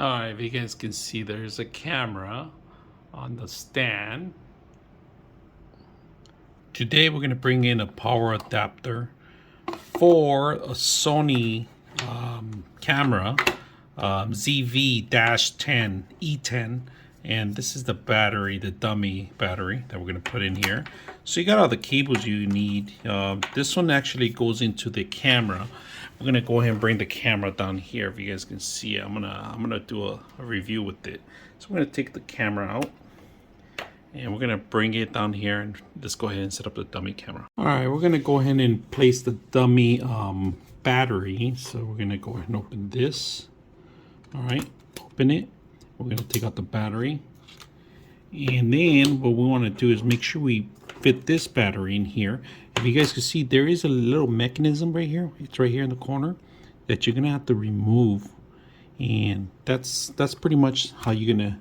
Alright, if you guys can see, there's a camera on the stand. Today we're going to bring in a power adapter for a Sony camera, ZV-10 E10, and this is the battery, the dummy battery that we're going to put in here. So you got all the cables you need. This one actually goes into the camera. We're gonna go ahead and bring the camera down here. If you guys can see it, I'm gonna do a review with it. So we're gonna take the camera out and we're gonna bring it down here and just go ahead and set up the dummy camera. All right, we're gonna go ahead and place the dummy battery. So we're gonna go ahead and open this. All right, open it. We're gonna take out the battery, and then what we want to do is make sure we fit this battery in here. If you guys can see, there is a little mechanism right here. It's right here in the corner that you're gonna have to remove, and that's pretty much how you're gonna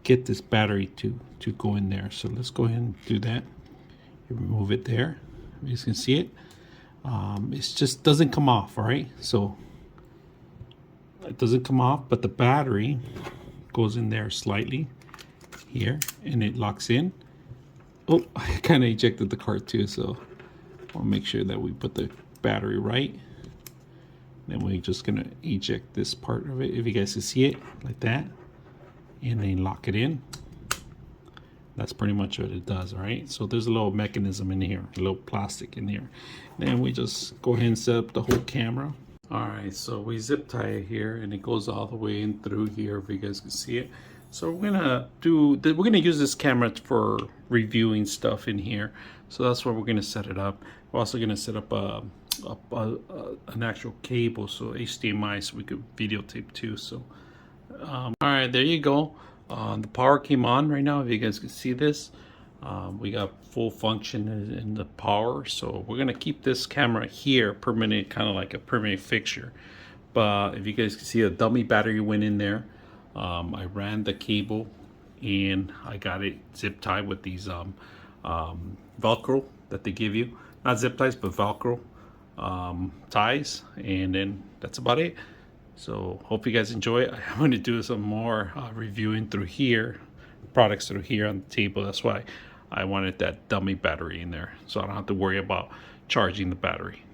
get this battery to go in there. So let's go ahead and do that. You remove it there. You guys can see it. It just doesn't come off. All right, so it doesn't come off, but the battery goes in there slightly here, and it locks in. Oh, I kind of ejected the card too, so I want to make sure that we put the battery right. Then we're just gonna eject this part of it, if you guys can see it, like that, and then lock it in. That's pretty much what it does. All right, so there's a little mechanism in here, a little plastic in here. Then we just go ahead and set up the whole camera. All right, so we zip tie it here, and it goes all the way in through here, if you guys can see it. So we're gonna use this camera for reviewing stuff in here. So that's where we're gonna set it up. We're also gonna set up an actual cable, so HDMI, so we could videotape too. So all right, there you go. The power came on right now, if you guys can see this. We got full function in the power, so we're gonna keep this camera here permanent, kind of like a permanent fixture. But if you guys can see, a dummy battery went in there. I ran the cable and I got it zip tied with these Velcro that they give you, not zip ties but Velcro ties, and then that's about it. So hope you guys enjoy it. I'm going to do some more reviewing through here, products through here on the table. That's why I wanted that dummy battery in there, so I don't have to worry about charging the battery.